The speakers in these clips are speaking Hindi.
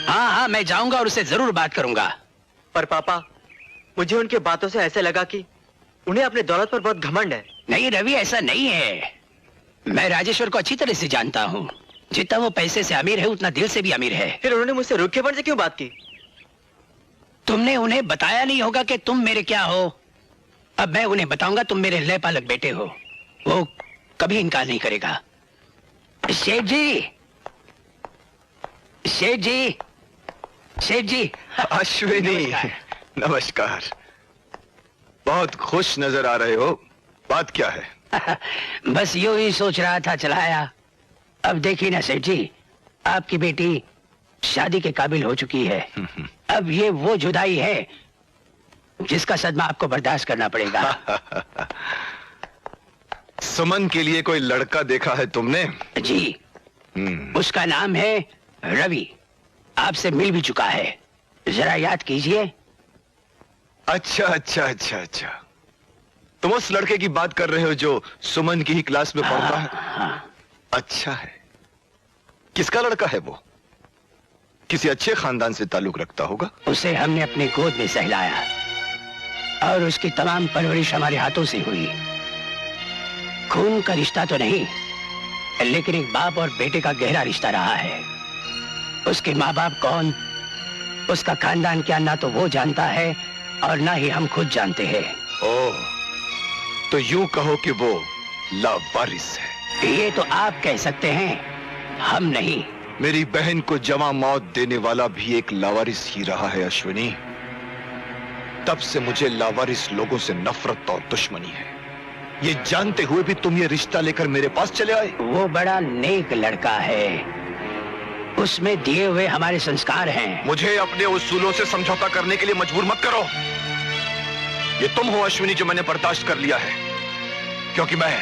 हाँ हाँ, मैं जाऊंगा और उससे जरूर बात करूंगा। पर पापा, मुझे उनकी बातों से ऐसे लगा कि उन्हें अपने दौलत पर बहुत घमंड है। नहीं रवि, ऐसा नहीं है। मैं राजेश्वर को अच्छी तरह से जानता हूँ। जितना वो पैसे से अमीर है उतना दिल से भी अमीर है। फिर उन्होंने मुझसे रूखेपन से क्यों बात की? तुमने उन्हें बताया नहीं होगा कि तुम मेरे क्या हो। अब मैं उन्हें बताऊंगा तुम मेरे लय पालक बेटे हो। वो कभी इनकार नहीं करेगा। शेठ जी, शेठ जी, शेठ जी। अश्विनी, नमस्कार। बहुत खुश नजर आ रहे हो। बात क्या है? बस यूं ही सोच रहा था, चलाया। अब देखिए ना सेठ जी, आपकी बेटी शादी के काबिल हो चुकी है। अब ये वो जुदाई है जिसका सदमा आपको बर्दाश्त करना पड़ेगा। सुमन के लिए कोई लड़का देखा है तुमने? जी, उसका नाम है रवि। आपसे मिल भी चुका है, जरा याद कीजिए। अच्छा अच्छा अच्छा अच्छा, तुम उस लड़के की बात कर रहे हो जो सुमन की ही क्लास में पढ़ता है? हाँ। अच्छा है। किसका लड़का है वो? किसी अच्छे खानदान से ताल्लुक रखता होगा। उसे हमने अपनी गोद में सहलाया और उसकी तमाम परवरिश हमारे हाथों से हुई। खून का रिश्ता तो नहीं, लेकिन एक बाप और बेटे का गहरा रिश्ता रहा है। उसके माँ बाप कौन, उसका खानदान क्या, ना तो वो जानता है और ना ही हम खुद जानते हैं। ओह, तो यूं कहो कि वो लावारिस है। ये तो आप कह सकते हैं, हम नहीं। मेरी बहन को जवां मौत देने वाला भी एक लावारिस ही रहा है अश्विनी। तब से मुझे लावारिस लोगों से नफरत और दुश्मनी है। ये जानते हुए भी तुम ये रिश्ता लेकर मेरे पास चले आए। वो बड़ा नेक लड़का है, उसमें दिए हुए हमारे संस्कार हैं। मुझे अपने उसूलों से समझौता करने के लिए मजबूर मत करो। ये तुम हो अश्विनी जो मैंने बर्दाश्त कर लिया है, क्योंकि मैं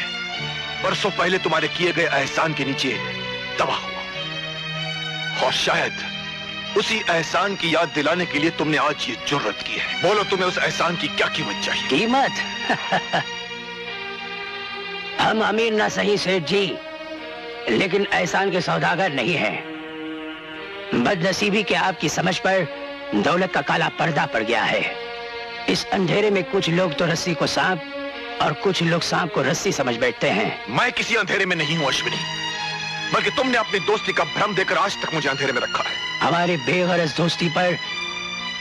बरसों पहले तुम्हारे किए गए एहसान के नीचे दबा हुआ, और शायद उसी एहसान की याद दिलाने के लिए तुमने आज ये जुर्रत की है। बोलो, तुम्हें उस एहसान की क्या कीमत चाहिए? कीमत? हम अमीर ना सही सेठ जी, लेकिन एहसान के सौदागर नहीं हैं। बदनसीबी के आपकी समझ पर दौलत का काला पर्दा पड़ गया है। इस अंधेरे में कुछ लोग तो रस्सी को सांप और कुछ लोग सांप को रस्सी समझ बैठते हैं। मैं किसी अंधेरे में नहीं हूं अश्विनी, बल्कि तुमने अपनी दोस्ती का भ्रम देकर आज तक मुझे अंधेरे में रखा है। हमारे बेगरज दोस्ती पर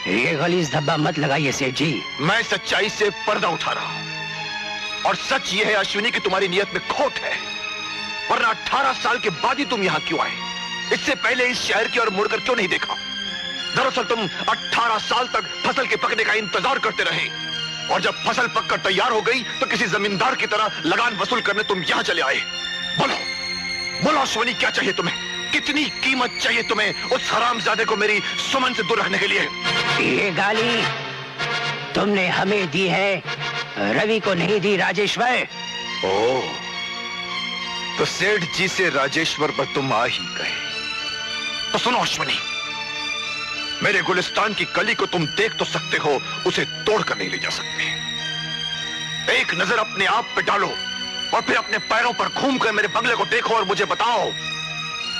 ये गलीज धब्बा मत लगाइए सेठ जी। मैं सच्चाई से पर्दा उठा रहा हूं, और सच ये है अश्विनी कि तुम्हारी नियत में खोट है, वरना 18 साल के बाद ही तुम यहां क्यों आए? इससे पहले इस शहर की ओर मुड़कर क्यों नहीं देखा? दरअसल तुम 18 साल तक फसल के पकने का इंतजार करते रहे, और जब फसल पककर तैयार हो गई तो किसी जमींदार की तरह लगान वसूल करने तुम यहां चले आए। बोलो बोलो अश्विनी, क्या चाहिए तुम्हें? कितनी कीमत चाहिए तुम्हें उस हरामजादे को मेरी सुमन से दूर रखने के लिए? ये गाली तुमने हमें दी है, रवि को नहीं दी राजेश्वर। ओह, तो सेठ जी से राजेश्वर पर तुम आ ही गए। तो सुनो अश्विनी, मेरे गुलिस्तान की कली को तुम देख तो सकते हो, उसे तोड़कर नहीं ले जा सकते। एक नजर अपने आप पे डालो और फिर अपने पैरों पर घूमकर मेरे बंगले को देखो और मुझे बताओ,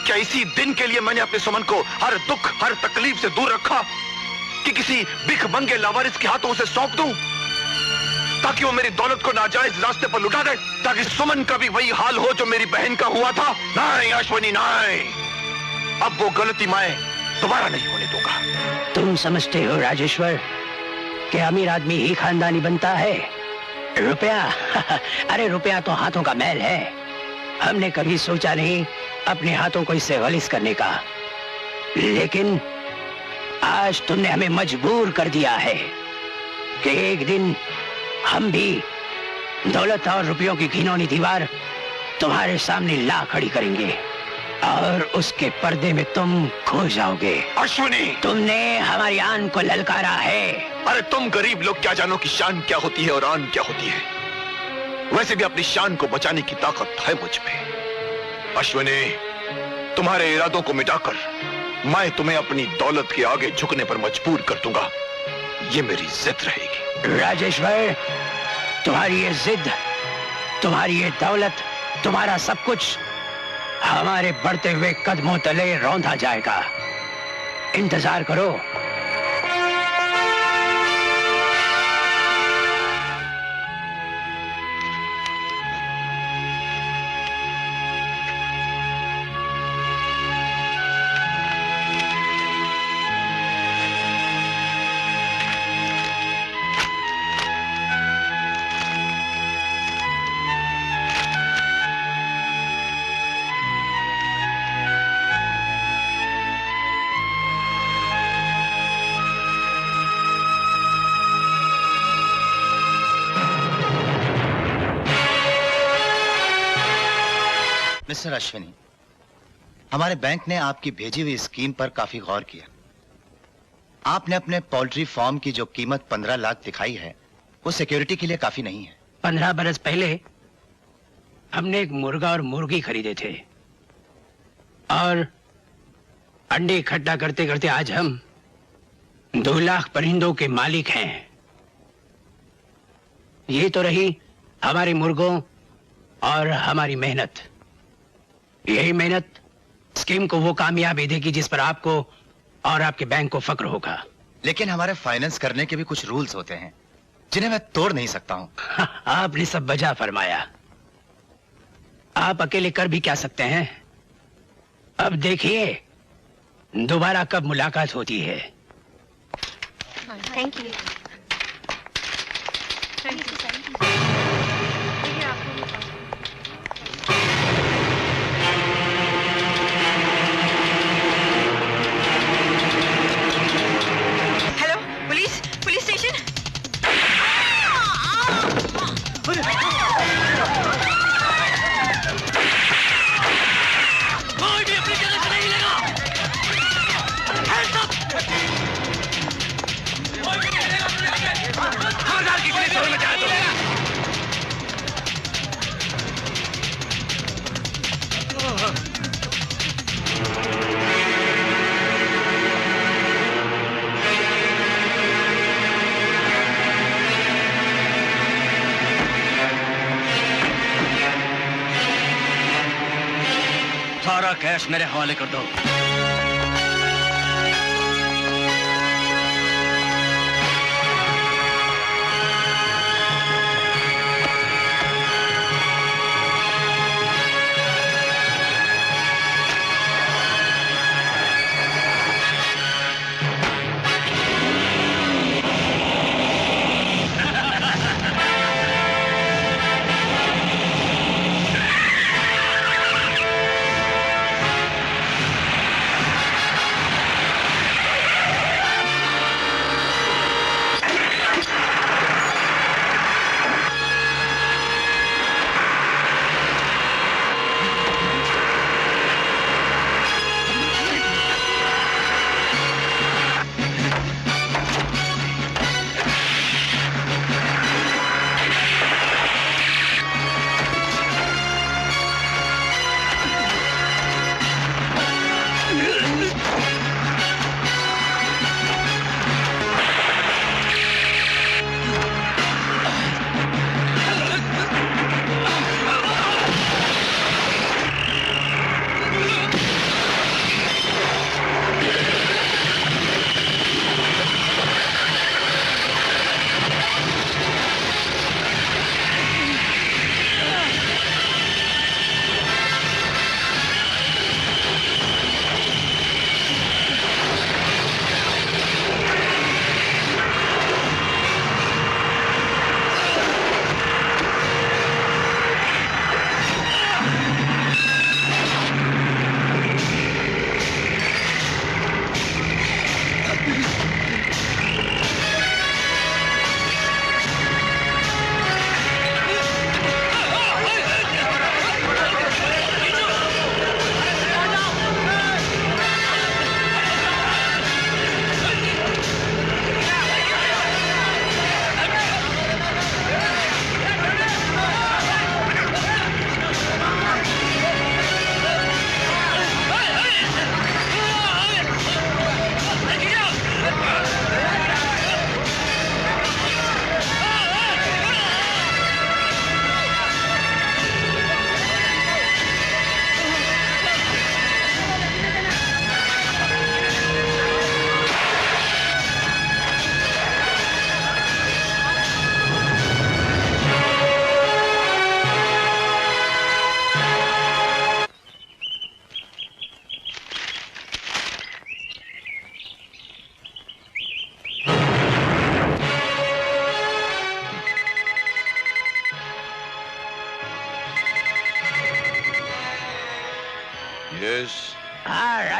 क्या इसी दिन के लिए मैंने अपने सुमन को हर दुख हर तकलीफ से दूर रखा कि किसी भिखमंगे लावारिस के हाथों उसे सौंप दूं, ताकि वो मेरी दौलत को नाजायज रास्ते पर लुटा दे, ताकि सुमन का भी वही हाल हो जो मेरी बहन का हुआ था? नहीं अश्विनी, नहीं। अब वो गलती मैं दोबारा नहीं होने दूंगा। तुम समझते हो राजेश्वर कि अमीर आदमी ही खानदानी बनता है? रुपया अरे रुपया तो हाथों का मैल है। हमने कभी सोचा नहीं अपने हाथों को इससे गलीज करने का, लेकिन आज तुमने हमें मजबूर कर दिया है कि एक दिन हम भी दौलत और रुपयों की घिनौनी दीवार तुम्हारे सामने ला खड़ी करेंगे और उसके पर्दे में तुम खो जाओगे। अश्विनी, तुमने हमारी आन को ललकारा है। अरे तुम गरीब लोग क्या जानो कि शान क्या होती है और आन क्या होती है। वैसे भी अपनी शान को बचाने की ताकत है मुझ में। अश्विनी, तुम्हारे इरादों को मिटाकर मैं तुम्हें अपनी दौलत के आगे झुकने पर मजबूर कर दूंगा, ये मेरी जिद रहेगी। राजेश्वर, तुम्हारी ये जिद, तुम्हारी ये दौलत, तुम्हारा सब कुछ हमारे बढ़ते हुए कदमों तले रौंदा जाएगा। इंतजार करो। मिस्टर अश्विनी, हमारे बैंक ने आपकी भेजी हुई स्कीम पर काफी गौर किया। आपने अपने पोल्ट्री फार्म की जो कीमत 15 लाख दिखाई है वो सिक्योरिटी के लिए काफी नहीं है। 15 बरस पहले हमने एक मुर्गा और मुर्गी खरीदे थे और अंडे इकट्ठा करते करते आज हम 2 लाख परिंदों के मालिक हैं। ये तो रही हमारे मुर्गों और हमारी मेहनत। यही मेहनत स्कीम को वो कामयाबी देगी जिस पर आपको और आपके बैंक को फक्र होगा। लेकिन हमारे फाइनेंस करने के भी कुछ रूल्स होते हैं जिन्हें मैं तोड़ नहीं सकता हूं। आपने सब बजा फरमाया। आप अकेले कर भी क्या सकते हैं? अब देखिए दोबारा कब मुलाकात होती है। Thank you. Hello, police police station. कोई भी अपनी जगह से नहीं हिलेगा। खबरदार की पुलिस में जाए तो। सारा कैश मेरे हवाले कर दो।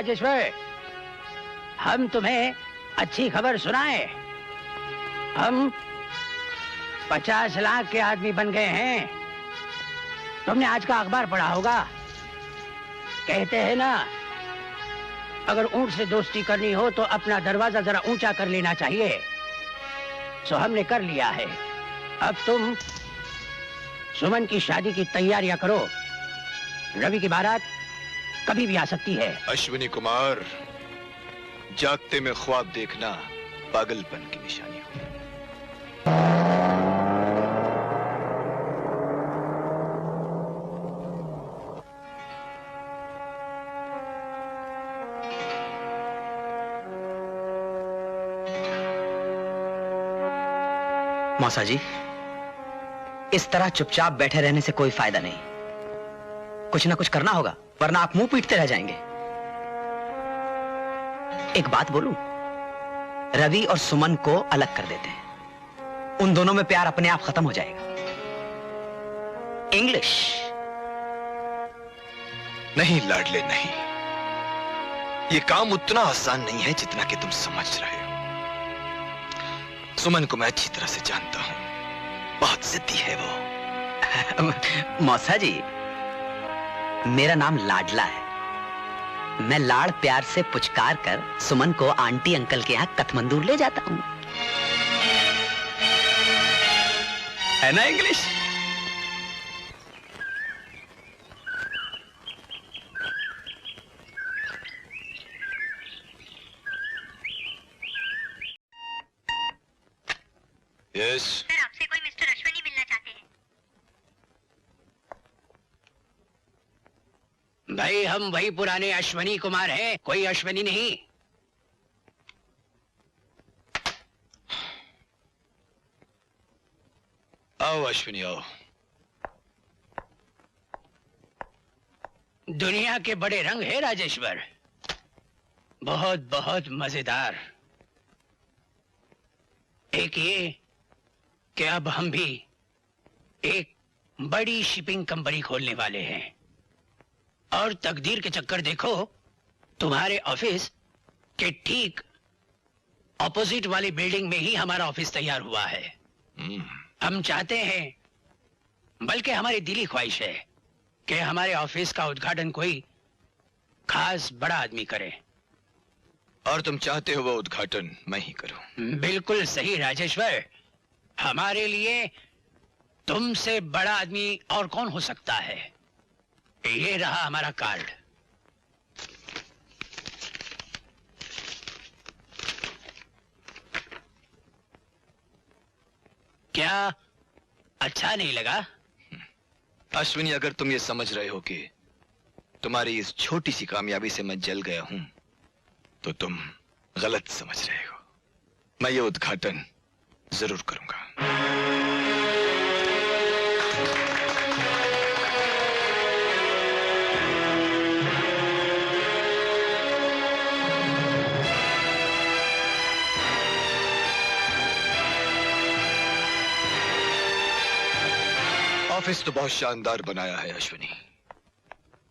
राजेश्वर, हम तुम्हें अच्छी खबर सुनाए। हम 50 लाख के आदमी बन गए हैं। तुमने आज का अखबार पढ़ा होगा। कहते हैं ना, अगर ऊंट से दोस्ती करनी हो तो अपना दरवाजा जरा ऊंचा कर लेना चाहिए। सो हमने कर लिया है। अब तुम सुमन की शादी की तैयारियां करो। रवि की बारात कभी भी आ सकती है। अश्विनी कुमार, जागते में ख्वाब देखना पागलपन की निशानी है। मौसा जी, इस तरह चुपचाप बैठे रहने से कोई फायदा नहीं। कुछ ना कुछ करना होगा, वरना आप मुंह पीटते रह जाएंगे। एक बात बोलूं, रवि और सुमन को अलग कर देते हैं। उन दोनों में प्यार अपने आप खत्म हो जाएगा। इंग्लिश नहीं लाडले, नहीं। ये काम उतना आसान नहीं है जितना कि तुम समझ रहे हो। सुमन को मैं अच्छी तरह से जानता हूं, बहुत जिद्दी है वो। मौसा जी, मेरा नाम लाडला है। मैं लाड़ प्यार से पुचकार कर सुमन को आंटी अंकल के यहां कठमंदूर ले जाता हूं। है ना इंग्लिश? यस। सर, आपसे कोई मिस्टर अश्विनी मिलना चाहते हैं। भाई, हम वही पुराने अश्विनी कुमार हैं, कोई अश्विनी नहीं। आओ अश्विनी, आओ। दुनिया के बड़े रंग है राजेश्वर, बहुत बहुत मजेदार। एक ये कि अब हम भी एक बड़ी शिपिंग कंपनी खोलने वाले हैं। और तकदीर के चक्कर देखो, तुम्हारे ऑफिस के ठीक ऑपोजिट वाली बिल्डिंग में ही हमारा ऑफिस तैयार हुआ है। हम चाहते हैं, बल्कि हमारी दिली ख्वाहिश है कि हमारे ऑफिस का उद्घाटन कोई खास बड़ा आदमी करे। और तुम चाहते हो वो उद्घाटन मैं ही करूं? बिल्कुल सही राजेश्वर। हमारे लिए तुमसे बड़ा आदमी और कौन हो सकता है। ये रहा हमारा कार्ड। क्या अच्छा नहीं लगा? अश्विनी, अगर तुम ये समझ रहे हो कि तुम्हारी इस छोटी सी कामयाबी से मैं जल गया हूं, तो तुम गलत समझ रहे हो। मैं ये उद्घाटन जरूर करूंगा। ऑफिस तो बहुत शानदार बनाया है अश्विनी,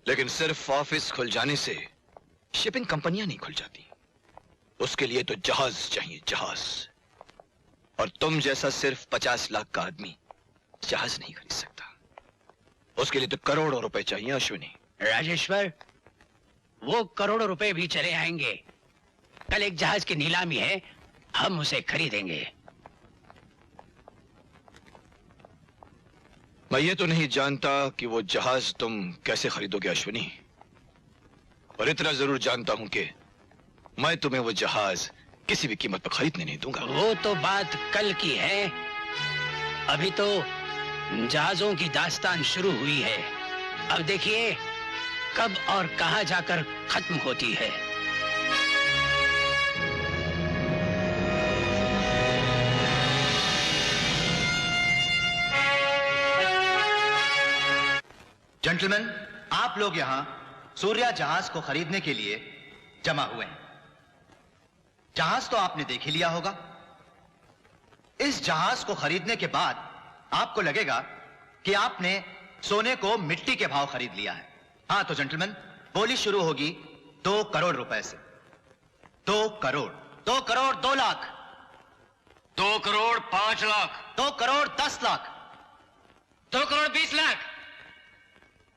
लेकिन सिर्फ ऑफिस खुल जाने से शिपिंग कंपनियां नहीं खुल जाती। उसके लिए तो जहाज चाहिए, जहाज। और तुम जैसा सिर्फ 50 लाख का आदमी जहाज नहीं खरीद सकता। उसके लिए तो करोड़ों रुपए चाहिए अश्विनी। राजेश्वर, वो करोड़ों रुपए भी चले आएंगे। कल एक जहाज की नीलामी है, हम उसे खरीदेंगे। मैं ये तो नहीं जानता कि वो जहाज तुम कैसे खरीदोगे अश्विनी, और इतना जरूर जानता हूं कि मैं तुम्हें वो जहाज किसी भी कीमत पर खरीदने नहीं दूंगा। वो तो बात कल की है, अभी तो जहाजों की दास्तान शुरू हुई है। अब देखिए कब और कहां जाकर खत्म होती है। जेंटलमैन, आप लोग यहां सूर्या जहाज को खरीदने के लिए जमा हुए हैं। जहाज तो आपने देख ही लिया होगा। इस जहाज को खरीदने के बाद आपको लगेगा कि आपने सोने को मिट्टी के भाव खरीद लिया है। हाँ तो जेंटलमैन, बोली शुरू होगी 2 करोड़ रुपए से। 2 करोड़, 2 करोड़ 2 लाख, 2 करोड़ 5 लाख, 2 करोड़ 10 लाख, 2 करोड़ 20 लाख,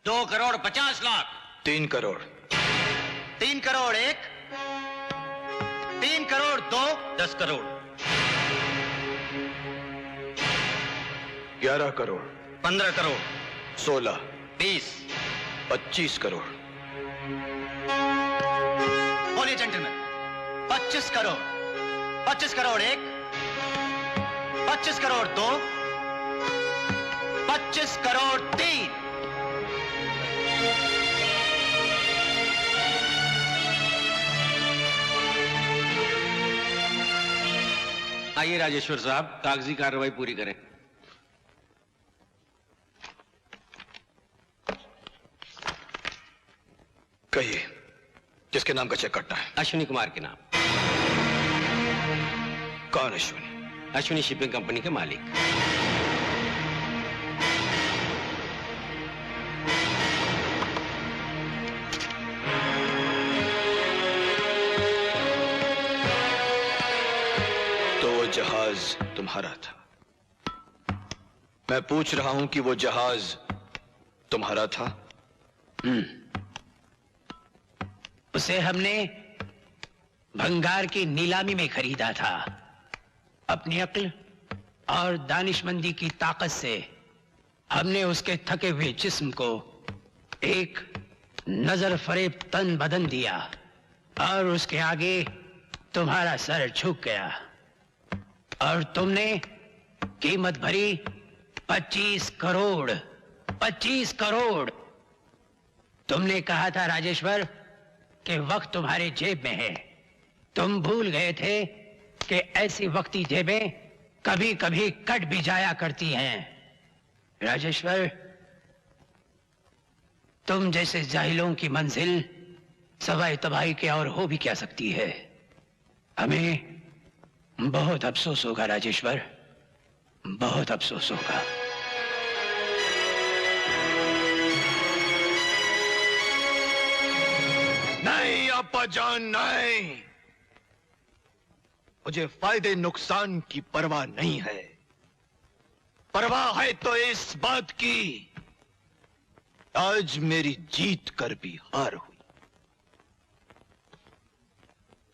2 करोड़ 50 लाख, 3 करोड़, 3 करोड़ 1, 3 करोड़ 2, 10 करोड़, 11 करोड़, 15 करोड़, 16, 20, 25 करोड़। बोलिए जेंटलमैन, 25 करोड़, 25 करोड़ 1, 25 करोड़ 2, 25 करोड़ 3। आइए राजेश्वर साहब, कागजी कार्रवाई पूरी करें। कहिए, किसके नाम का चेक कटना है? अश्विनी कुमार के नाम। कौन अश्विनी? अश्विनी शिपिंग कंपनी के मालिक। तो वो जहाज तुम्हारा था। मैं पूछ रहा हूं कि वो जहाज तुम्हारा था? उसे हमने भंगार की नीलामी में खरीदा था। अपनी अक्ल और दानिशमंदी की ताकत से हमने उसके थके हुए जिस्म को एक नजर फरेब तन बदन दिया और उसके आगे तुम्हारा सर झुक गया और तुमने कीमत भरी 25 करोड़। 25 करोड़। तुमने कहा था राजेश्वर कि वक्त तुम्हारे जेब में है। तुम भूल गए थे कि ऐसी वक्ती जेबें कभी कभी कट भी जाया करती हैं। राजेश्वर, तुम जैसे जाहिलों की मंजिल सवाए तबाही के और हो भी क्या सकती है। हमें बहुत अफसोस होगा राजेश्वर, बहुत अफसोस होगा। नहीं अब्बाजान, नहीं। मुझे फायदे नुकसान की परवाह नहीं है। परवाह है तो इस बात की, आज मेरी जीत कर भी हार हुई।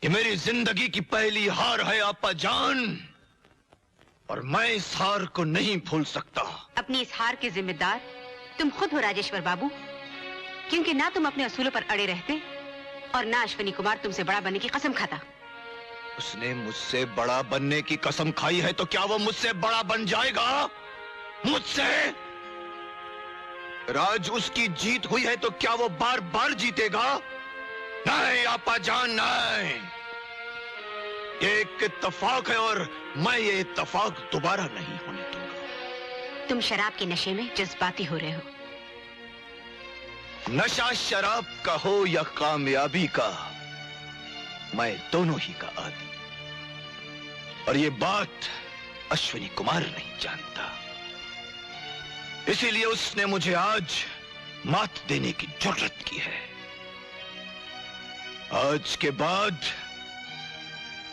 ये मेरी जिंदगी की पहली हार है अब्बाजान, और मैं इस हार को नहीं भूल सकता। अपनी इस हार के जिम्मेदार तुम खुद हो राजेश्वर बाबू, क्योंकि ना तुम अपने असूलों पर अड़े रहते और ना अश्विनी कुमार तुमसे बड़ा बनने की कसम खाता। उसने मुझसे बड़ा बनने की कसम खाई है तो क्या वो मुझसे बड़ा बन जाएगा? मुझसे? राज उसकी जीत हुई है तो क्या वो बार बार जीतेगा? नहीं अब्बाजान, नहीं। ये एक इत्तेफाक है और मैं ये इत्तेफाक दोबारा नहीं होने दूंगा। तुम शराब के नशे में जज्बाती हो रहे हो। नशा शराब का हो या कामयाबी का, मैं दोनों ही का आदी। और ये बात अश्विनी कुमार नहीं जानता, इसीलिए उसने मुझे आज मात देने की जरूरत की है। आज के बाद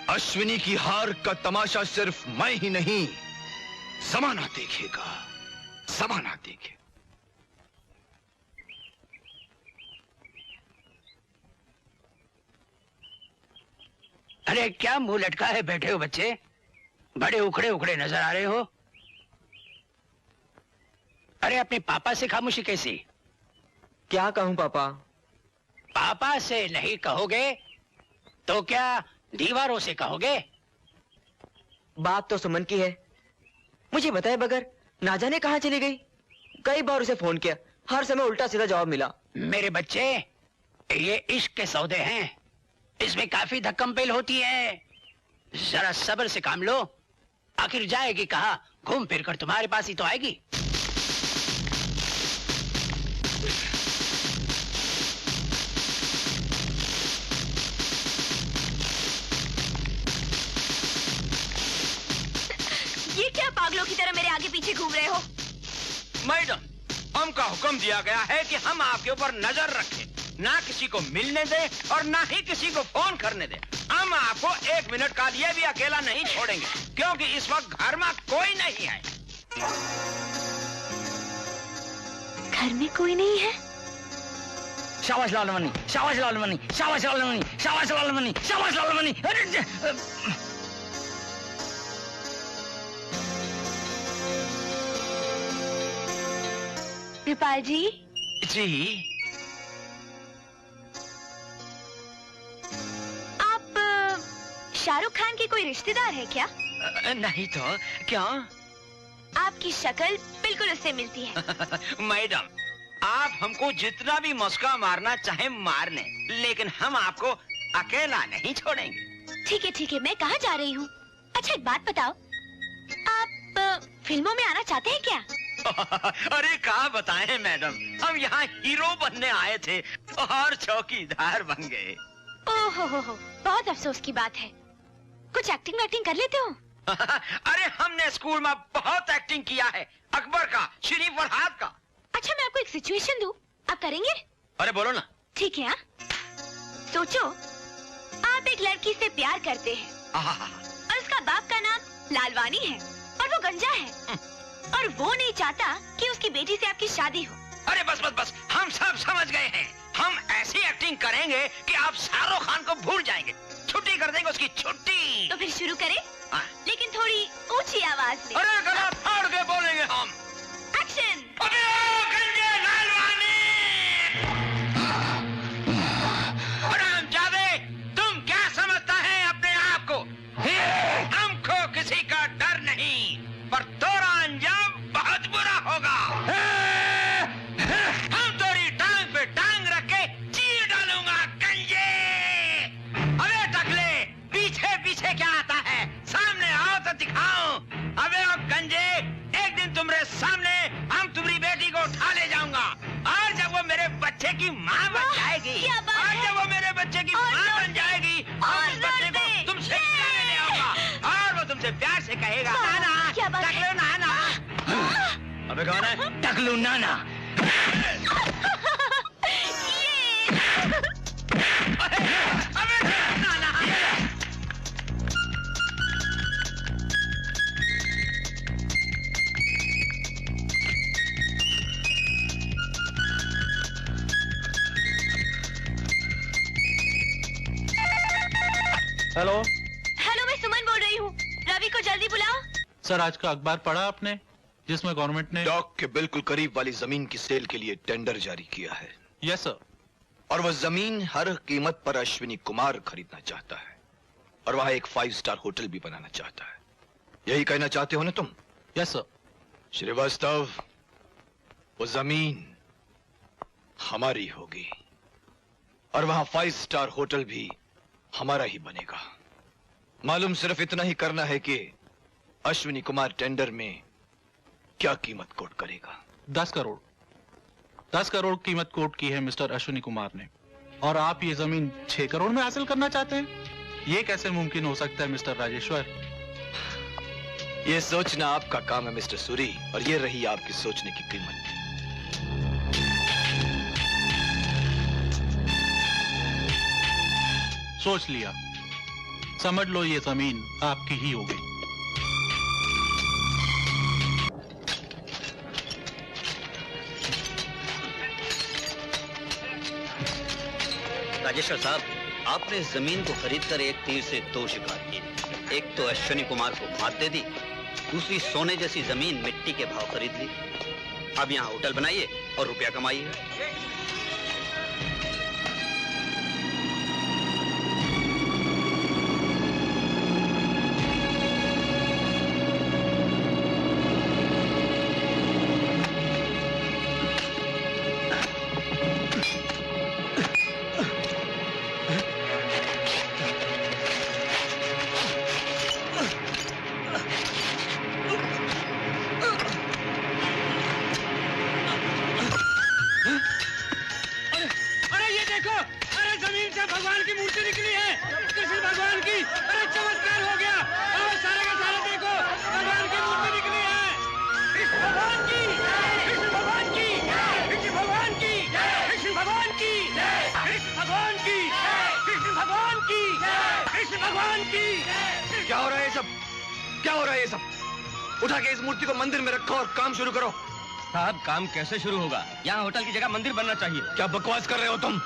अश्विनी की हार का तमाशा सिर्फ मैं ही नहीं, जमाना देखेगा, जमाना देखेगा। अरे क्या मुंह लटका है बैठे हो बच्चे? बड़े उखड़े उखड़े नजर आ रहे हो। अरे अपने पापा से खामोशी कैसी? क्या कहूं पापा? पापा से नहीं कहोगे तो क्या दीवारों से कहोगे? बात तो सुमन की है, मुझे बताए बगैर ना जाने कहां चली गई। कई बार उसे फोन किया, हर समय उल्टा सीधा जवाब मिला। मेरे बच्चे, ये इश्क के सौदे हैं, इसमें काफी धक्कम-पेल होती है। जरा सब्र से काम लो, आखिर जाएगी कहां? घूम फिर कर तुम्हारे पास ही तो आएगी। ये क्या पागलों की तरह मेरे आगे पीछे घूम रहे हो? मैडम, हमका हुक्म दिया गया है कि हम आपके ऊपर नजर रखें। ना किसी को मिलने दे और ना ही किसी को फोन करने दे। हम आपको 1 मिनट का लिए भी अकेला नहीं छोड़ेंगे, क्योंकि इस वक्त घर में कोई नहीं है। घर में कोई नहीं है? शाबाश लालमनी, शाबाश लालमनी, शाबाश लालमनी, शाबाश लालमनी, शाबाश लालमनी। कृपाल जी। जी आप शाहरुख खान के कोई रिश्तेदार है क्या? नहीं तो क्या? आपकी शक्ल बिल्कुल उससे मिलती है। मैडम, आप हमको जितना भी मस्का मारना चाहे मार लें, लेकिन हम आपको अकेला नहीं छोड़ेंगे। ठीक है, मैं कहाँ जा रही हूँ? अच्छा एक बात बताओ, आप फिल्मों में आना चाहते हैं क्या? अरे कहाँ बताएं मैडम, हम यहाँ हीरो बनने आए थे और चौकीदार बन गए। ओहो, बहुत अफसोस की बात है। कुछ एक्टिंग कर लेते हो? अरे हमने स्कूल में बहुत एक्टिंग किया है, अकबर का, शरीफ फरहाद का। अच्छा मैं आपको एक सिचुएशन दूं, आप करेंगे? अरे बोलो ना। ठीक है। सोचो आप एक लड़की से प्यार करते हैं और उसका बाप का नाम लालवानी है और वो गंजा है और वो नहीं चाहता कि उसकी बेटी से आपकी शादी हो। अरे बस, हम सब समझ गए हैं। हम ऐसी एक्टिंग करेंगे कि आप शाहरुख खान को भूल जाएंगे, छुट्टी कर देंगे उसकी छुट्टी। तो फिर शुरू करें? लेकिन थोड़ी ऊंची आवाज में। अरे गला फाड़ के बोलेंगे हम। एक्शन। अबे ओ गंजे लालवानी! हरामजादे, तुम क्या समझता है अपने आप को? हमको किसी का डर नहीं, पर तोरा अंजाम बहुत बुरा होगा। हम तोरी टांग पे टांग रख के चीर डालूंगा गंजे। अबे टकले, पीछे क्या आता है? सामने आओ तो दिखाओ। अबे ओ गंजे, एक दिन तुम्हारे सामने हम तुम्हारी बेटी को उठा ले जाऊंगा और जब वो मेरे बच्चे की माँ बन जाएगी, और जब वो मेरे बच्चे की माँ बन जाएगी और उस बच्चे को तुमसे प्यार ले आऊंगा और वो तुमसे प्यार से कहेगा, नाना, टकलू नाना। अबे कौन है? टकलू नाना। अबे नाना। हेलो, मैं सुमन बोल रही हूँ। रवि को जल्दी बुलाओ। सर आज का अखबार पढ़ा आपने जिसमें गवर्नमेंट ने डॉक के बिल्कुल करीब वाली जमीन की सेल के लिए टेंडर जारी किया है? Yes sir. और वह जमीन हर कीमत पर अश्विनी कुमार खरीदना चाहता है और वहां एक 5 स्टार होटल भी बनाना चाहता है। यही कहना चाहते हो ना तुम? Yes sir. श्रीवास्तव, वो जमीन हमारी होगी और वहां 5 स्टार होटल भी हमारा ही बनेगा। मालूम सिर्फ इतना ही करना है कि अश्विनी कुमार टेंडर में क्या कीमत कोट करेगा। 10 करोड़। 10 करोड़ कीमत कोट की है मिस्टर अश्विनी कुमार ने, और आप ये जमीन 6 करोड़ में हासिल करना चाहते हैं? ये कैसे मुमकिन हो सकता है मिस्टर राजेश्वर? ये सोचना आपका काम है मिस्टर सूरी, और ये रही आपकी सोचने की कीमत। सोच लिया, समझ लो ये जमीन आपकी ही होगी। राजेश्वर साहब, आपने इस जमीन को खरीदकर एक तीर से 2 शिकार किए। एक तो अश्विनी कुमार को मात दे दी, दूसरी सोने जैसी जमीन मिट्टी के भाव खरीद ली। अब यहाँ होटल बनाइए और रुपया कमाइए। भगवान की। क्या हो रहा है ये सब? क्या हो रहा है ये सब? उठा के इस मूर्ति को मंदिर में रखो और काम शुरू करो। साहब काम कैसे शुरू होगा? यहाँ होटल की जगह मंदिर बनना चाहिए। क्या बकवास कर रहे हो तुम?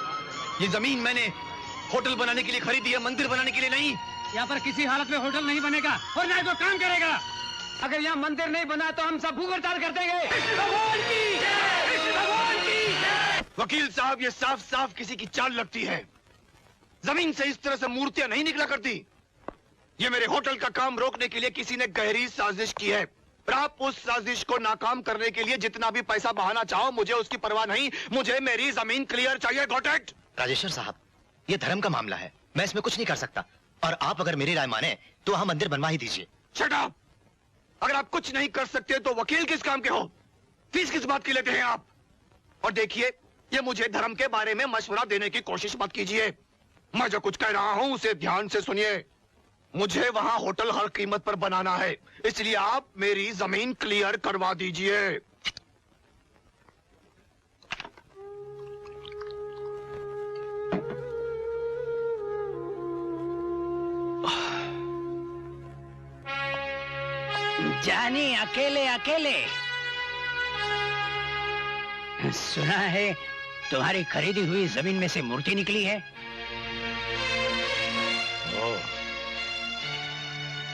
ये जमीन मैंने होटल बनाने के लिए खरीदी है, मंदिर बनाने के लिए नहीं। यहाँ पर किसी हालत में होटल नहीं बनेगा और ना ही तो काम करेगा। अगर यहाँ मंदिर नहीं बना तो हम सब भूख हड़ताल कर देंगे। भगवान की भगवान की। वकील साहब, ये साफ साफ किसी की चाल लगती है। जमीन से इस तरह से मूर्तियां नहीं निकला करती। ये मेरे होटल का काम रोकने के लिए किसी ने गहरी साजिश की है। और आप उस साजिश को नाकाम करने के लिए जितना भी पैसा बहाना चाहो, मुझे उसकी परवाह नहीं। मुझे मेरी जमीन क्लियर चाहिए। Got it? राजेश्वर साहब, ये धर्म का मामला है, मैं इसमें कुछ नहीं कर सकता। और आप अगर मेरी राय माने तो वहां मंदिर बनवा ही दीजिए। Shut up! अगर आप कुछ नहीं कर सकते तो वकील किस काम के हो? फीस किस बात की लेते हैं आप? और देखिए, ये मुझे धर्म के बारे में मशवरा देने की कोशिश मत कीजिए। मैं जो कुछ कह रहा हूं उसे ध्यान से सुनिए। मुझे वहां होटल हर कीमत पर बनाना है, इसलिए आप मेरी जमीन क्लियर करवा दीजिए। जानी अकेले अकेले। सुना है तुम्हारी खरीदी हुई जमीन में से मूर्ति निकली है।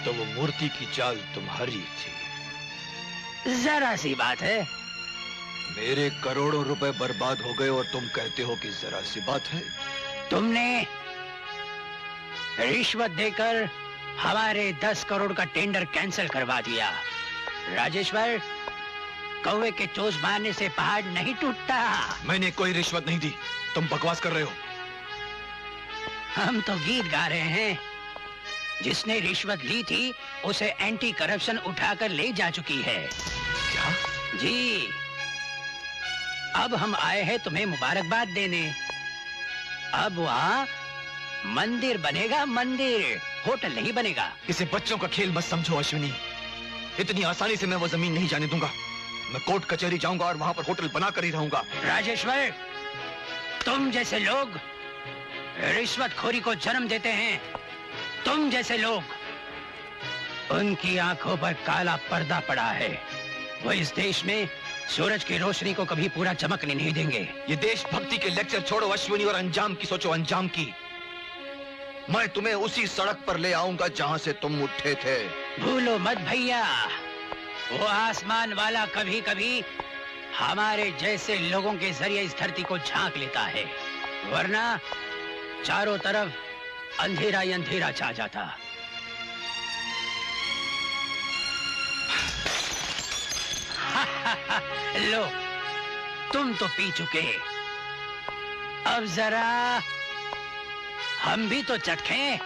तो वो मूर्ति की चाल तुम्हारी थी। जरा सी बात है। मेरे करोड़ों रुपए बर्बाद हो गए और तुम कहते हो कि जरा सी बात है। तुमने रिश्वत देकर हमारे 10 करोड़ का टेंडर कैंसिल करवा दिया। राजेश्वर, कौवे के चोंच मारने से पहाड़ नहीं टूटता। मैंने कोई रिश्वत नहीं दी। तुम बकवास कर रहे हो। हम तो गीत गा रहे हैं। जिसने रिश्वत ली थी उसे एंटी करप्शन उठाकर ले जा चुकी है। क्या? जी, अब हम आए हैं तुम्हें मुबारकबाद देने। अब वहाँ मंदिर बनेगा, मंदिर, होटल नहीं बनेगा। इसे बच्चों का खेल मत समझो अश्विनी। इतनी आसानी से मैं वो जमीन नहीं जाने दूंगा। मैं कोर्ट कचहरी जाऊंगा और वहां पर होटल बना कर ही रहूंगा। राजेश्वर, तुम जैसे लोग रिश्वतखोरी को जन्म देते हैं। तुम जैसे लोग, उनकी आंखों पर काला पर्दा पड़ा है। वो इस देश में सूरज की रोशनी को कभी पूरा चमकने नहीं देंगे। ये देशभक्ति के लेक्चर छोड़ो अश्विनी और अंजाम की सोचो, अंजाम की। मैं तुम्हें उसी सड़क पर ले आऊंगा जहां से तुम उठे थे। भूलो मत भैया, वो आसमान वाला कभी कभी हमारे जैसे लोगों के जरिए इस धरती को झांक लेता है, वरना चारों तरफ अंधेरा ही अंधेरा छा जाता। लो, तुम तो पी चुके, अब जरा हम भी तो चखें।